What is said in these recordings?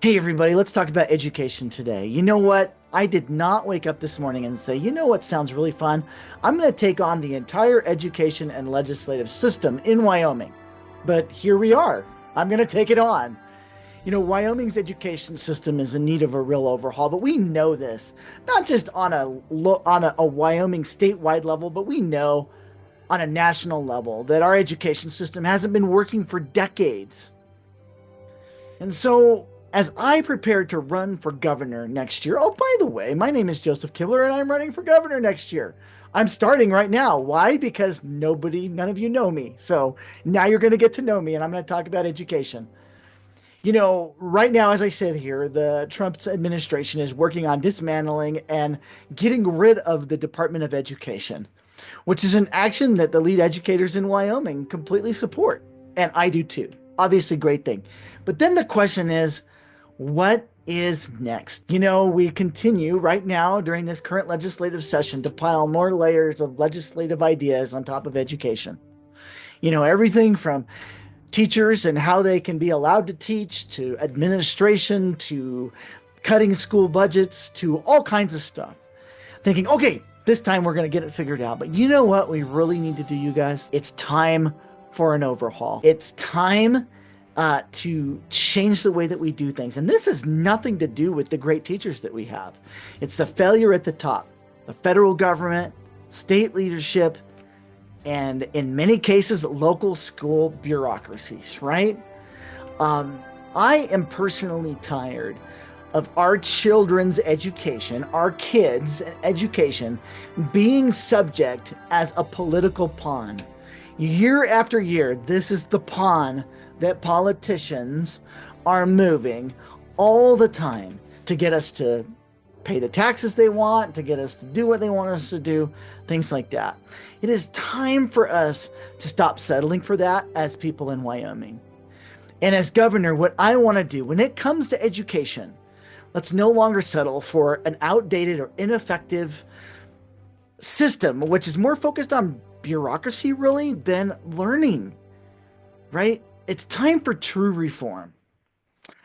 Hey, everybody, let's talk about education today. You know what? I did not wake up this morning and say, you know what sounds really fun? I'm going to take on the entire education and legislative system in Wyoming. But here we are. I'm going to take it on. Wyoming's education system is in need of a real overhaul, but we know this, not just on a Wyoming statewide level, but we know on a national level that our education system hasn't been working for decades. And so, as I prepare to run for governor next year, oh, by the way, my name is Joseph Kibler and I'm running for governor next year. I'm starting right now. Why? Because none of you know me. So now you're going to get to know me and I'm going to talk about education. Right now, as I said here, the Trump's administration is working on dismantling and getting rid of the Department of Education, which is an action that the lead educators in Wyoming completely support. And I do too. Obviously, great thing. But then the question is, what is next? We continue right now during this current legislative session to pile more layers of legislative ideas on top of education. Everything from teachers and how they can be allowed to teach, to administration, to cutting school budgets, to all kinds of stuff. Thinking, okay, this time we're going to get it figured out. But you know what we really need to do, you guys? It's time for an overhaul. It's time to change the way that we do things. And this has nothing to do with the great teachers that we have. It's the failure at the top, the federal government, state leadership, and in many cases, local school bureaucracies, right? I am personally tired of our children's education, our kids' education, being subject as a political pawn. Year after year, this is the pawn that politicians are moving all the time to get us to pay the taxes they want, to get us to do what they want us to do, things like that. It is time for us to stop settling for that as people in Wyoming. And as governor, what I want to do when it comes to education, let's no longer settle for an outdated or ineffective system, which is more focused on bureaucracy really than learning, right? It's time for true reform.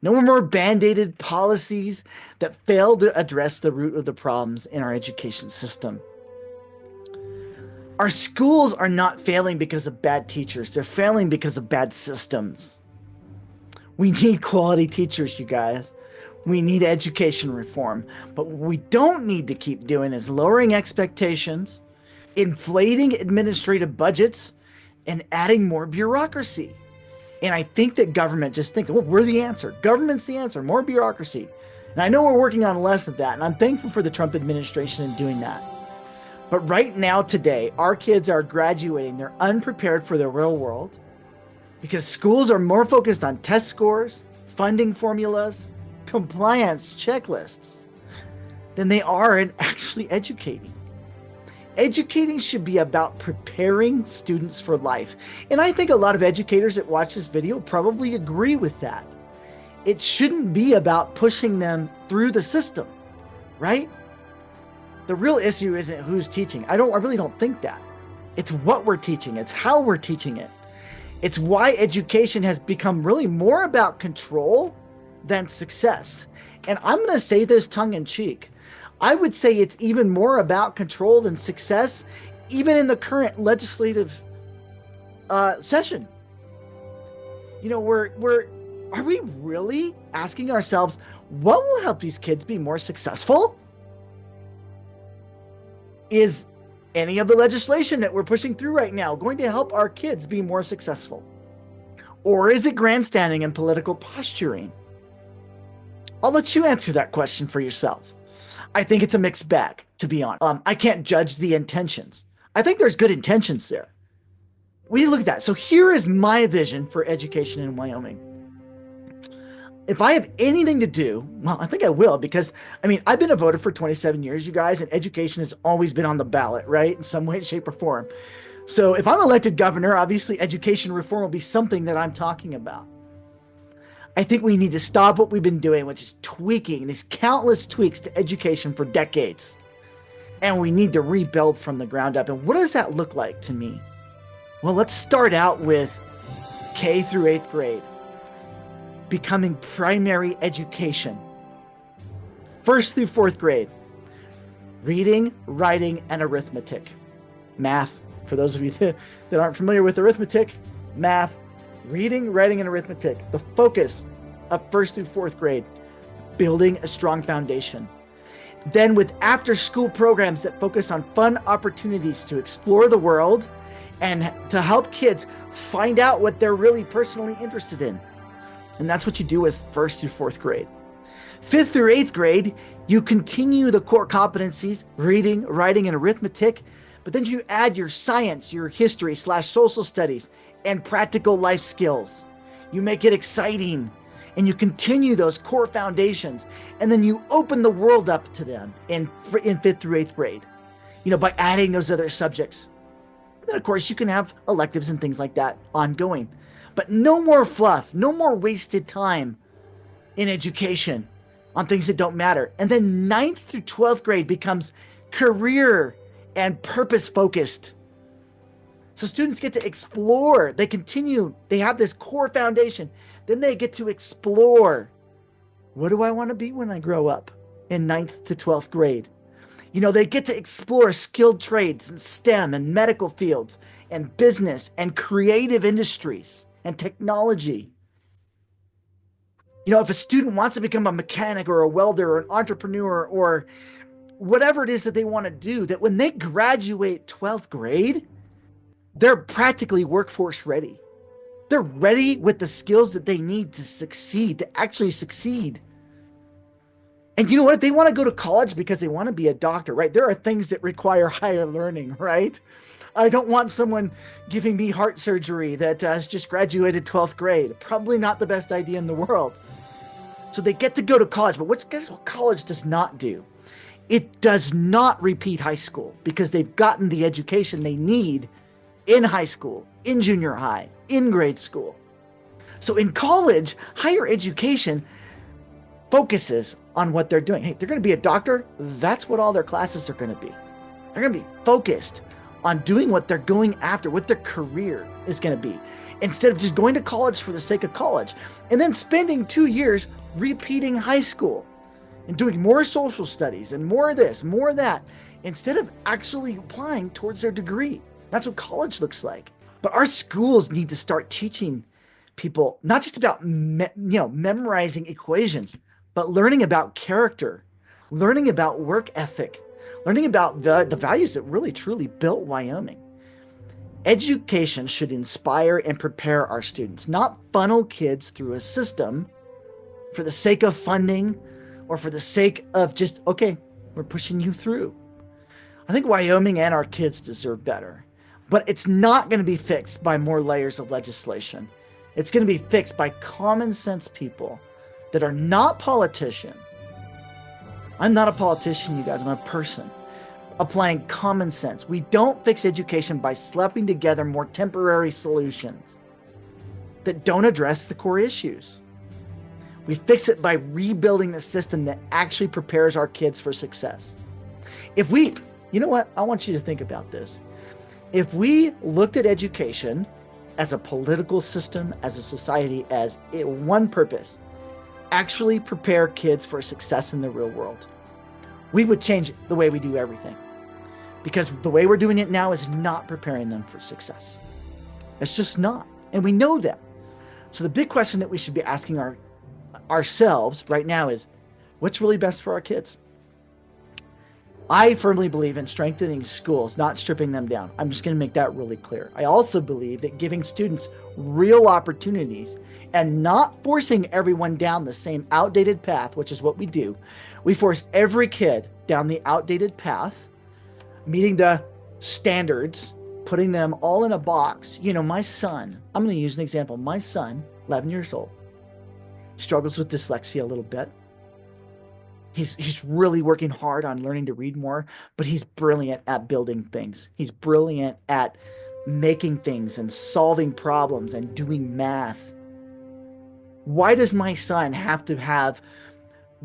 No more band-aided policies that fail to address the root of the problems in our education system. Our schools are not failing because of bad teachers. They're failing because of bad systems. We need quality teachers, you guys. We need education reform. But what we don't need to keep doing is lowering expectations, inflating administrative budgets, and adding more bureaucracy. And I think that government just thinks, well, we're the answer. Government's the answer. More bureaucracy. And I know we're working on less of that. And I'm thankful for the Trump administration in doing that. But right now, today, our kids are graduating. They're unprepared for the real world because schools are more focused on test scores, funding formulas, compliance checklists than they are in actually educating. Educating should be about preparing students for life. And I think a lot of educators that watch this video probably agree with that. It shouldn't be about pushing them through the system, right? The real issue isn't who's teaching. I really don't think that. It's what we're teaching. It's how we're teaching it. It's why education has become really more about control than success. And I'm going to say this tongue in cheek. I would say it's even more about control than success, even in the current legislative session. Are we really asking ourselves, what will help these kids be more successful? Is any of the legislation that we're pushing through right now going to help our kids be more successful? Or is it grandstanding and political posturing? I'll let you answer that question for yourself. I think it's a mixed bag, to be honest. I can't judge the intentions. I think there's good intentions there. We need to look at that. So here is my vision for education in Wyoming. If I have anything to do, well, I think I will, because, I've been a voter for 27 years, you guys, and education has always been on the ballot, right? In some way, shape, or form. So if I'm elected governor, obviously education reform will be something that I'm talking about. I think we need to stop what we've been doing, which is tweaking these countless tweaks to education for decades. And we need to rebuild from the ground up. And what does that look like to me? Well, let's start out with K through 8th grade. becoming primary education. First through fourth grade, reading, writing, and arithmetic. Math, for those of you that aren't familiar with arithmetic, math, reading, writing, and arithmetic. The focus of first through fourth grade, building a strong foundation. Then with after-school programs that focus on fun opportunities to explore the world and to help kids find out what they're really personally interested in. And that's what you do with first through fourth grade. Fifth through eighth grade, you continue the core competencies, reading, writing, and arithmetic, but then you add your science, your history/social studies, and practical life skills. You make it exciting, and you continue those core foundations, and then you open the world up to them in fifth through eighth grade, by adding those other subjects. And then, of course, you can have electives and things like that ongoing. But no more fluff, no more wasted time in education on things that don't matter. And then 9th through 12th grade becomes career and purpose focused. So students get to explore. They have this core foundation. Then they get to explore. What do I want to be when I grow up in 9th to 12th grade? They get to explore skilled trades and STEM and medical fields and business and creative industries and technology. If a student wants to become a mechanic or a welder or an entrepreneur or whatever it is that they want to do, that when they graduate 12th grade, they're practically workforce ready. They're ready with the skills that they need to succeed, to actually succeed. And you know what? They want to go to college because they want to be a doctor, right? There are things that require higher learning, right? I don't want someone giving me heart surgery that has just graduated 12th grade. Probably not the best idea in the world. So they get to go to college, but guess what college does not do? It does not repeat high school because they've gotten the education they need in high school, in junior high, in grade school. So in college, higher education focuses on what they're doing. Hey, they're going to be a doctor. That's what all their classes are going to be. They're going to be focused on doing what they're going after, what their career is going to be, instead of just going to college for the sake of college and then spending 2 years repeating high school and doing more social studies and more of this, more of that, instead of actually applying towards their degree. That's what college looks like. But our schools need to start teaching people not just about memorizing equations, but learning about character, learning about work ethic, learning about the values that really truly built Wyoming. Education should inspire and prepare our students, not funnel kids through a system for the sake of funding or for the sake of just, okay, we're pushing you through. I think Wyoming and our kids deserve better, but it's not going to be fixed by more layers of legislation. It's going to be fixed by common sense people that are not politicians. I'm not a politician, you guys. I'm a person applying common sense. We don't fix education by slapping together more temporary solutions that don't address the core issues. We fix it by rebuilding the system that actually prepares our kids for success. You know what? I want you to think about this. If we looked at education as a political system, as a society, as one purpose, actually prepare kids for success in the real world, we would change the way we do everything. Because the way we're doing it now is not preparing them for success. It's just not. And we know that. So the big question that we should be asking ourselves right now is, what's really best for our kids? I firmly believe in strengthening schools, not stripping them down. I'm just going to make that really clear. I also believe that giving students real opportunities and not forcing everyone down the same outdated path, which is what we do. We force every kid down the outdated path, meeting the standards, putting them all in a box. My son, I'm going to use an example. My son, 11 years old, struggles with dyslexia a little bit. He's really working hard on learning to read more, but he's brilliant at building things. He's brilliant at making things and solving problems and doing math. Why does my son have to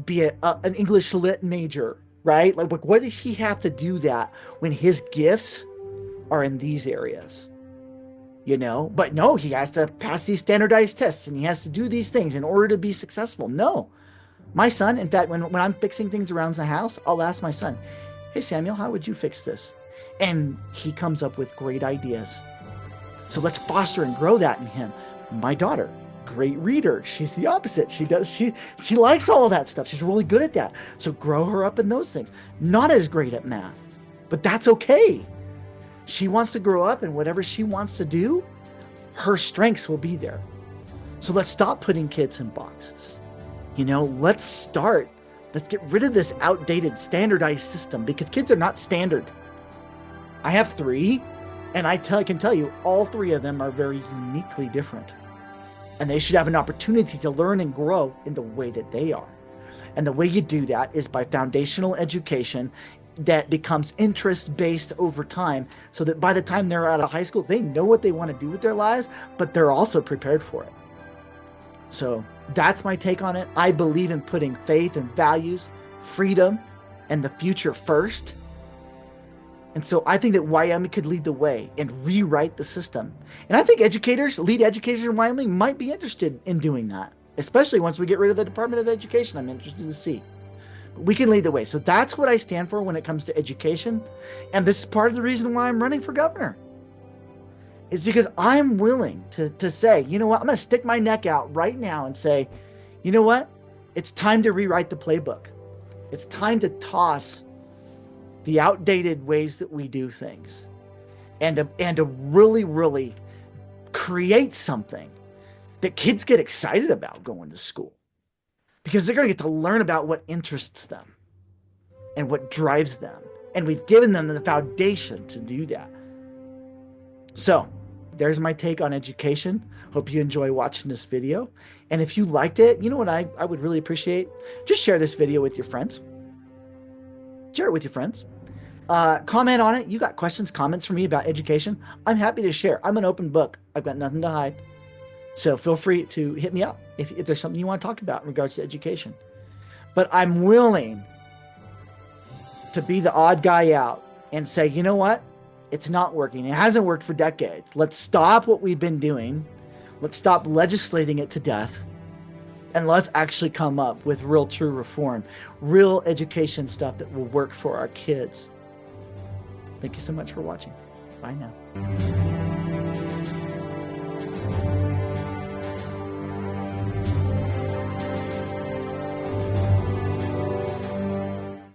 be an English lit major, right? Like, what does he have to do that when his gifts are in these areas? but no, he has to pass these standardized tests and he has to do these things in order to be successful. No, my son, in fact, when I'm fixing things around the house, I'll ask my son, hey, Samuel, how would you fix this? And he comes up with great ideas. So let's foster and grow that in him. My daughter, great reader. She's the opposite. She likes all of that stuff. She's really good at that. So grow her up in those things. Not as great at math, but that's okay. She wants to grow up and whatever she wants to do, her strengths will be there. So let's stop putting kids in boxes. Let's get rid of this outdated standardized system because kids are not standard. I have 3, and I can tell you all 3 of them are very uniquely different. And they should have an opportunity to learn and grow in the way that they are. And the way you do that is by foundational education that becomes interest-based over time so that by the time they're out of high school, they know what they want to do with their lives, but they're also prepared for it. So that's my take on it. I believe in putting faith and values, freedom, and the future first. And so I think that Wyoming could lead the way and rewrite the system. And I think lead educators in Wyoming might be interested in doing that, especially once we get rid of the Department of Education. I'm interested to see. We can lead the way. So that's what I stand for when it comes to education. And this is part of the reason why I'm running for governor. Is because I'm willing to say, I'm going to stick my neck out right now and say, you know what? It's time to rewrite the playbook. It's time to toss the outdated ways that we do things and to really, really create something that kids get excited about going to school. Because they're going to get to learn about what interests them and what drives them. And we've given them the foundation to do that. So there's my take on education. Hope you enjoy watching this video. And if you liked it, you know what I would really appreciate? Just share this video with your friends. Share it with your friends. Comment on it. You got questions, comments for me about education? I'm happy to share. I'm an open book. I've got nothing to hide. So feel free to hit me up if there's something you want to talk about in regards to education. But I'm willing to be the odd guy out and say, you know what? It's not working. It hasn't worked for decades. Let's stop what we've been doing. Let's stop legislating it to death. And let's actually come up with real true reform, real education stuff that will work for our kids. Thank you so much for watching. Bye now.